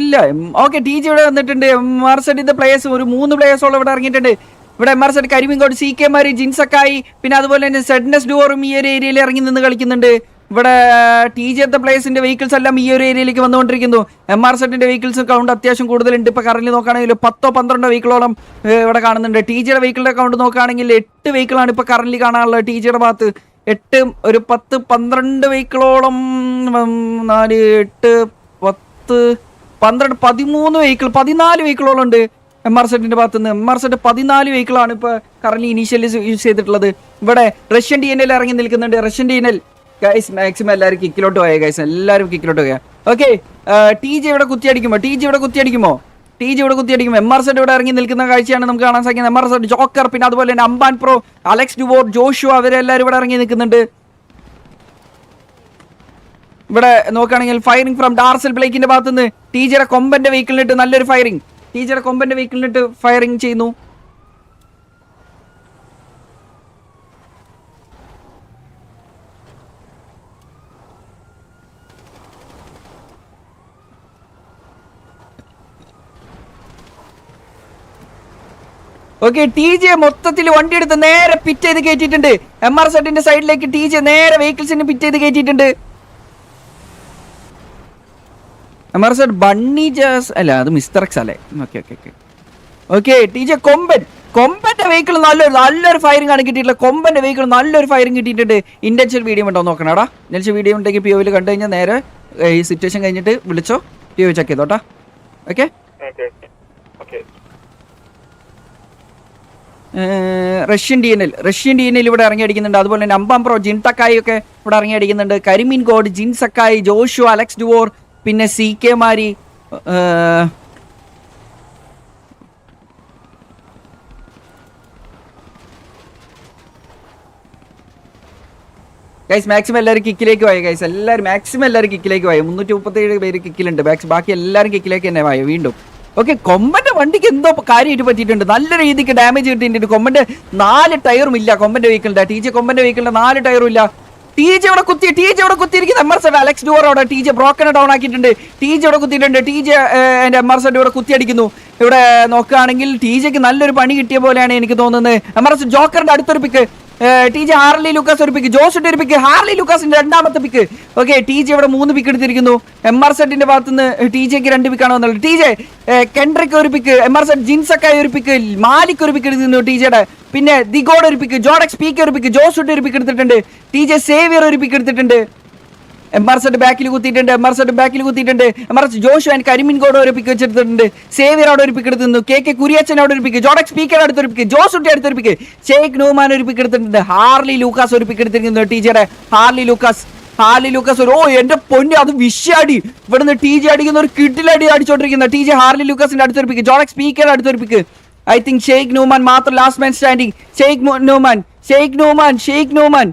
ഇല്ല. Okay, T G ഇവിടെ വന്നിട്ടുണ്ട്. എംആർസെറ്റിന്റെ പ്ലേയേഴ്സ് ഒരു 3 പ്ലേയേഴ്സോളം ഇവിടെ ഇറങ്ങിയിട്ടുണ്ട്. ഇവിടെ എംആർസെറ്റ്, കരിമിൻകോട്, സി കെ മാരി, ജിൻസക്കായി, പിന്നെ അതുപോലെ തന്നെ സെഡ്നസ് ഡുവറും ഈ ഒരു ഏരിയയിൽ ഇറങ്ങി നിന്ന് കളിക്കുന്നുണ്ട്. ഇവിടെ ടി ജി എത്ത പ്ലേയേഴ്സിന്റെ വെഹിക്കിൾസ് എല്ലാം ഈ ഒരു ഏരിയയിലേക്ക് വന്നുകൊണ്ടിരിക്കുന്നു. എംആർസെറ്റിന്റെ വെഹിക്കിൾസ് കൗണ്ട് അത്യാവശ്യം കൂടുതലുണ്ട്. ഇപ്പൊ കറന്റ് നോക്കുകയാണെങ്കിൽ 10-12 വെഹിക്കിളോളം ഇവിടെ കാണുന്നുണ്ട്. ടി ജിയുടെ വെഹിക്കിളിന്റെ കൗണ്ട് നോക്കുകയാണെങ്കിൽ 8 വെഹിക്കിളാണ് ഇപ്പൊ കറന്റ് കാണാനുള്ളത് ടി ജിയുടെ ഭാഗത്ത്. 8, ഒരു 10-12 വെഹിക്കിളോളം, 4, 8, 10, 12, 13 വെഹിക്കിൾ, 14 വെഹിക്കിളോളം ഉണ്ട് എംആർസെറ്റിന്റെ ഭാഗത്ത് നിന്ന്. എംആർസെറ്റ് 14 വെഹിക്കിളാണ് ഇപ്പൊ കറന്റ് ഇനീഷ്യലി യൂസ് ചെയ്തിട്ടുള്ളത്. ഇവിടെ റഷ്യൻ DNL ഇറങ്ങി നിൽക്കുന്നുണ്ട്. റഷ്യൻ DNL ഗൈസ് മാക്സിമം എല്ലാവരും കിക്കിലോട്ട് പോയ ഗൈസ്, എല്ലാവരും കിക്കിലോട്ട് പോയാ. ഓക്കെ, ടി ജി ഇവിടെ കുത്തിയടിക്കുമോ? എംആർസെറ്റ് ഇവിടെ ഇറങ്ങി നിൽക്കുന്ന കാഴ്ചയാണ് നമുക്ക് കാണാൻ സാധിക്കുന്നത്. എംആർസെറ്റ്, ജോക്കർ, പിന്നെ അതുപോലെ തന്നെ അംബാൻ പ്രോ, അലക്സ് ഡുവോർ, ജോഷു, അവരെല്ലാവരും ഇവിടെ ഇറങ്ങി നിൽക്കുന്നുണ്ട്. ഇവിടെ നോക്കുകയാണെങ്കിൽ ഫയറിംഗ് ഫ്രം ഡാർസൽ ബ്ലേക്കിന്റെ ഭാഗത്തുനിന്ന് ടി ജിയുടെ കൊമ്പന്റെ വെഹിക്കിളിനിട്ട് നല്ലൊരു ഫയറിംഗ്, ഫയറിംഗ് ചെയ്യുന്നു. ഓക്കെ, ടി ജെ മൊത്തത്തിൽ വണ്ടി എടുത്ത് നേരെ പിറ്റ് ചെയ്ത് കയറ്റിയിട്ടുണ്ട്. എംആർസെറ്റിന്റെ സൈഡിലേക്ക് ടി ജെ നേരെ വെഹിക്കിൾസിന് പിറ്റ് ചെയ്ത് കയറ്റിയിട്ടുണ്ട്. എംആർസെറ്റ് ബണ്ണി ജാസ് അല്ല, അത് മിസ്റ്റർ എക്സ് അല്ലേ? ഓക്കെ, ടി ജെ കൊമ്പന്റെ വെഹിക്കിൾ നല്ലൊരു ഫയറിംഗ് ആണ് കിട്ടിയിട്ടുള്ളത്. കൊമ്പന്റെ വെഹിക്കിൾ നല്ലൊരു ഫയറിംഗ് കിട്ടിയിട്ടുണ്ട്. ഇന്റൻഷ്യൽ വീഡിയോ ഉണ്ടോ നോക്കണടാ. ഇന്റൻഷ്യൽ വീഡിയോ ഉണ്ടെങ്കിൽ POയിൽ കണ്ടു കഴിഞ്ഞാൽ നേരെ ഈ സിറ്റുവേഷൻ കഴിഞ്ഞിട്ട് വിളിച്ചോ, PO ചെക്ക് ചെയ്തോട്ടാ. ഓക്കെ, റഷ്യൻ DNL ഇവിടെ ഇറങ്ങി അടിക്കുന്നുണ്ട്. അതുപോലെ തന്നെ അംബാം പ്രോ, ജിൻടക്കായി ഒക്കെ ഇവിടെ ഇറങ്ങി അടിക്കുന്നുണ്ട്. കരിമീൻ കോഡ്, ജിൻസക്കായി, ജോഷു, അലക്സ് ഡുവോർ, പിന്നെ സി കെ മാരി, ഗൈസ് മാക്സിമം എല്ലാവരും കിക്കിലേക്ക് പോയ ഗൈസ്, മാക്സിമം എല്ലാവരും കിക്കിലേക്ക് പോയ. 337 പേര് കിക്കിലുണ്ട്. ബാക്കി എല്ലാവരും കിക്കിലേക്ക് തന്നെ പോയ വീണ്ടും. ഓക്കെ, കൊമ്പന്റെ വണ്ടിക്ക് എന്തോ കാര്യമായിട്ട് പറ്റിയിട്ടുണ്ട്. നല്ല രീതിക്ക് ഡാമേജ് കിട്ടിയിട്ടുണ്ട്. കൊമ്പന്റെ 4 ടയറും ഇല്ല. കൊമ്പന്റെ വെഹിക്കിളിന്റെ ടി ജെ കൊമ്പന്റെ വെഹിക്കിളിന്റെ 4 ടയറും ഇല്ല. ടി ജെ ഇവിടെ കുത്തിയിരിക്കുന്നത് എംആർസെറ്റ്, അലക്സ് ഡുവർ അവിടെ ടി ജെ ബ്രോക്കനെ ഡൗൺ ആക്കിയിട്ടുണ്ട്. ടി ജെ ഇവിടെ കുത്തിയിട്ടുണ്ട്. ടി ജെ എംആർസെറ്റ് ഇവിടെ കുത്തിയടിക്കുന്നു. ഇവിടെ നോക്കുകയാണെങ്കിൽ ടി ജെക്ക് നല്ലൊരു പണി കിട്ടിയ പോലെയാണ് എനിക്ക് തോന്നുന്നത്. എംആർസെറ്റ് ജോക്കറിന്റെ അടുത്തൊരു പിക്ക്, ടി ജെ ഹാർലി ലൂക്കാസ് ഒരു പിക്ക്, ജോസിന്റെ ഒരു പിക്ക്, ഹാർലി ലൂക്കാസിന്റെ 2ാമത്തെ പിക്ക്. ഓക്കെ, ടി ജെ ഇവിടെ 3 പിക്ക് എടുത്തിരിക്കുന്നു. എംആർസെറ്റിന്റെ ഭാഗത്തുനിന്ന് ടി ജെക്ക് 2 പിക്കാണ് വന്നുള്ളത്. ടി ജെ കെൻഡ്രിക്ക് ഒരു പിക്ക്, എംആർസെറ്റ് ജിൻസക്കായി ഒരു പിക്ക്, മാലിക് ഒരു പിക്ക് എടുത്തിരുന്നു ടി ജെയുടെ. പിന്നെ ദിഗോഡ് ഒരു പിക്ക്, ജോഡക്സ് പീക്ക് ഒരു പിക്ക്, ജോസുട്ട് ഒരു പിക്ക് എടുത്തിട്ടുണ്ട്. ടി ജെ സേവിയർ ഒരു പിക്ക് എടുത്തിട്ടുണ്ട്. എംആർസെറ്റ് ബാക്കിൽ കുത്തിയിട്ടുണ്ട്. എംആർസെറ്റ് ജോഷു ആൻഡ് കരിമിൻ കോഡ് ഒരു പിക്ക് വെച്ചെടുത്തിട്ടുണ്ട്. സേവിയർ അവിടെ ഒരു പിക്ക് എടുത്തിരുന്നു. കെ കുര്യച്ചൻ അവിടെ ഒരു പിക്ക്, ജോഡക്സ് സ്പീക്കർ അടുത്തൊരു പിക്ക്, ജോസുട്ടി അടുത്തൊരു പിക്ക്, ഷെയ്ഖ് നൂമാൻ ഒരു പിക്ക് എടുത്തിട്ടുണ്ട്. ഹാർലി ലൂക്കാസ് ഒരു പിക്ക് എടുത്തിരിക്കുന്നു ടി ജെയുടെ. ഹാർലി ലൂക്കാസ് ഒരു എന്റെ പൊന്നു, അത് വിഷയടി. ഇവിടുന്ന് ടി ജെ അടിക്കുന്ന ഒരു കിഡിലടി അടിച്ചോണ്ടിരിക്കുന്ന ടി ജെ. ഹാർലി ലൂക്കാസിന്റെ അടുത്തൊരു പിക്ക്, ജോഡക്സ് സ്പീക്കർ അടുത്തൊരു പിക്ക്. ഐ തിങ്ക് ഷെയ്ഖ് നൂമാൻ മാത്രം last man standing. Sheikh Noman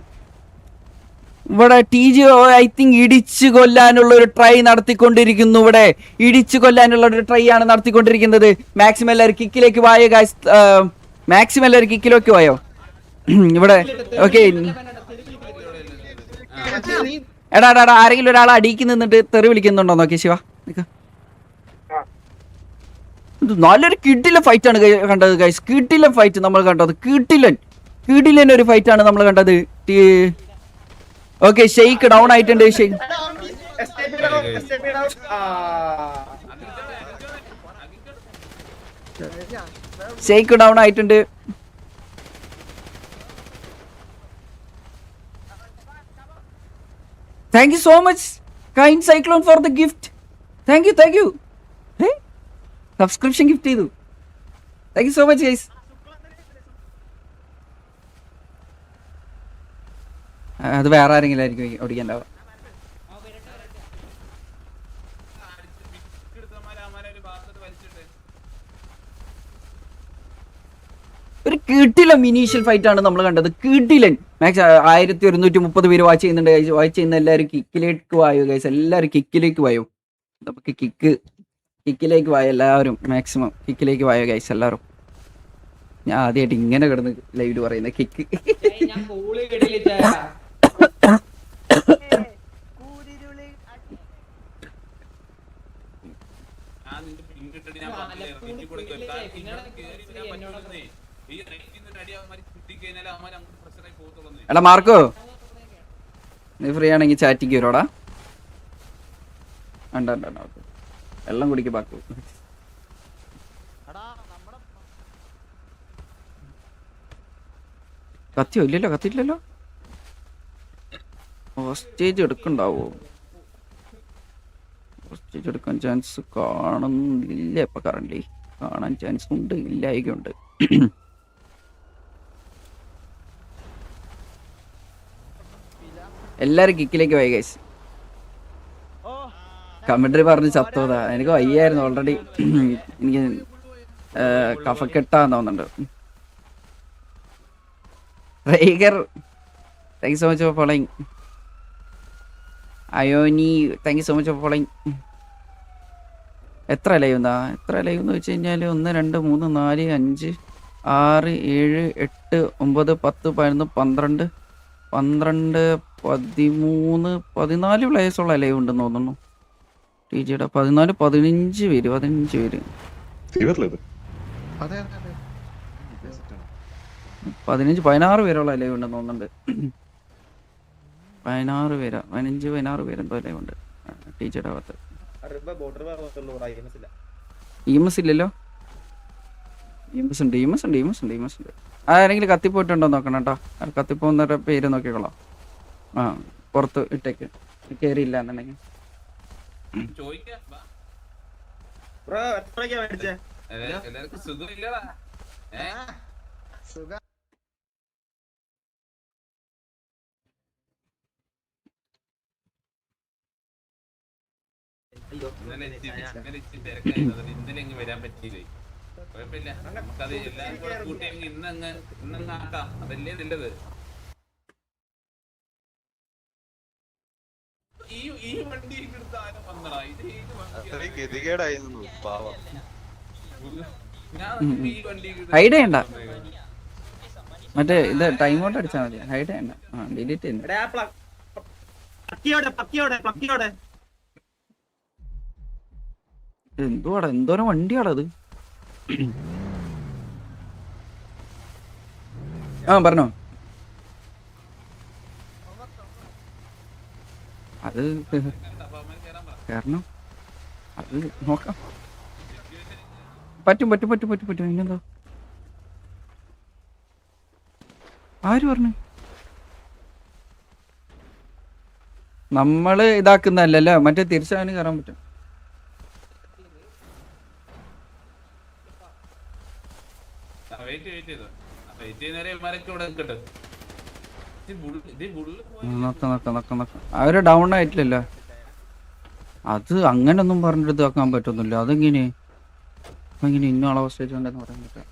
ഇവിടെ ടി ജി ഐ തിങ്ക് ഇടിച്ചു കൊല്ലാനുള്ള ഒരു ട്രൈ നടത്തിക്കൊണ്ടിരിക്കുന്നു. ആണ് നടത്തിക്കൊണ്ടിരിക്കുന്നത്. മാക്സിമം എല്ലാവരും കിക്കിലേക്ക് പോയോ ഗൈസ്? ഇവിടെ ഓക്കെ, എടാ ആരെങ്കിലും ഒരാളെ അടിക്ക് നിന്നിട്ട് തെറി വിളിക്കുന്നുണ്ടോ നോക്കി ശിവ. നല്ലൊരു കിഡിലൻ ഫൈറ്റ് ആണ് കണ്ടത് ഗൈസ്. കിഡിലൻ ഫൈറ്റ് നമ്മൾ കണ്ടത്. കിഡിലൻ ഒരു ഫൈറ്റ് ആണ് നമ്മൾ കണ്ടത്. ഓക്കെ, ഷെയ്ക്ക് ഡൗൺ ആയിട്ടുണ്ട്. ഷെയ്ക്ക് ഡൗൺ ആയിട്ടുണ്ട്. Thank you so much kind cyclone for the gift. Thank you. Subscription gift ചെയ്തു. Thank you so much guys. അത് വേറെ ആരെങ്കിലും ആയിരിക്കും ഓടിക്കണ്ടാവുക. ഒരു കിടിലൻ ഇനീഷ്യൽ ഫൈറ്റ് ആണ് നമ്മൾ കണ്ടത്. കിടിലൻ. മാക്സ് 1130 പേര് വാച്ച് ചെയ്യുന്നുണ്ട്. വാച്ച് ചെയ്യുന്ന എല്ലാവരും കിക്കിലേക്ക് വായോ ഗൈസ്, എല്ലാവരും കിക്കിലേക്ക് വായോ. നമുക്ക് കിക്കിലേക്ക് വായോ എല്ലാവരും. മാക്സിമം കിക്കിലേക്ക് വായോ ഗൈസ് എല്ലാവരും. ഞാൻ ആദ്യമായിട്ട് ഇങ്ങനെ കിടന്ന് ലൈവില് പറയുന്ന കിക്ക്. എടാ മാർക്കോ, നീ ഫ്രീ ആണെങ്കിൽ ചാറ്റിക്ക് വരോടാ. വെള്ളം കുടിക്ക് ബാക്കു. കത്തിയോ? ഇല്ലല്ലോ, കത്തിയില്ലല്ലോ. ഹോസ്റ്റേജ് എടുക്കണ്ടാവോ? ഹോസ്റ്റേജ് എടുക്കാൻ ചാൻസ് കാണുന്നില്ല ഇപ്പൊ കറന്റ്. കാണാൻ ചാൻസ് ഉണ്ട്, ഇല്ലായികയുണ്ട്. എല്ലാരും കിക്കിലേക്ക് പോയി ഗൈസ്. കമന്ററി പറഞ്ഞ് ചത്തോതാ. എനിക്ക് വയ്യായിരുന്നു ഓൾറെഡി. എനിക്ക് കഫക്കെട്ടാന്ന് തോന്നുന്നുണ്ട്. റൈഗർ thank you so much for following. അയോനി thank you so much for following. എത്ര ലൈവ് എന്ന് വെച്ച് കഴിഞ്ഞാൽ 1 2 3 4 5 6 7 8 9 10 11 12 12 13 14 പ്ലേയേഴ്സുള്ള ലൈവ് ഉണ്ടെന്ന് തോന്നുന്നു. ടി ജിയുടെ 14 15 പേര് 15 പേര് 15 16 പേരുള്ള ലൈവ് ഉണ്ടെന്ന് തോന്നുന്നുണ്ട്. 16 പേരാ 15 16 പേരെന്തോ ലൈവ് ഉണ്ട് ടി ജിയുടെ അകത്ത്. ഇഎംഎസ് ഇല്ലല്ലോ. ഇഎംഎസ് ഉണ്ട്. ആരെങ്കിലും കത്തിപ്പോയിട്ടുണ്ടോ നോക്കണം കേട്ടോ. കത്തിപ്പോകുന്നവരുടെ പേര് നോക്കിക്കോളാം. ആ പുറത്ത് ഇട്ടേക്ക്, കയറിയില്ല എന്നുണ്ടെങ്കിൽ. ഇന്നലെ വരാൻ പറ്റിയില്ലേ? കുഴപ്പമില്ല, നമുക്കത് എല്ലാരും കൂടെ കൂട്ടിയെങ്കിൽ ഇന്നങ്ങ് ആക്കാം. അതല്ലേ നല്ലത്. ഈ വണ്ടി എടുത്ത് ആരും വന്നടാ. ഇത് ഹൈഡ് ചെയ്യണ്ട, മറ്റേ ഇത് ടൈം ഔട്ട് അടിച്ചാൽ മതി. ഹൈഡ് ചെയ്യണ്ട, ഡിലീറ്റ് ചെയ്യുന്നു. എന്തുവാടാ, എന്തോരം വണ്ടിയാടാ അത്. പറഞ്ഞോ. അത് കാരണം അത് നോക്കാം. പറ്റും. ഇന്നെന്താ ആര് പറഞ്ഞു? നമ്മള് ഇതാക്കുന്നല്ലോ, മറ്റേ തിരിച്ചവന് കയറാൻ പറ്റും. അവര് ഡൗൺ ആയിട്ടില്ലല്ലോ. അത് അങ്ങനൊന്നും പറഞ്ഞിട്ട് ഇതാക്കാൻ പറ്റുന്നില്ല. അതെങ്ങനെ ഇന്നാളെ സ്റ്റേജ് ഉണ്ടെന്ന് പറയാൻ പറ്റാം.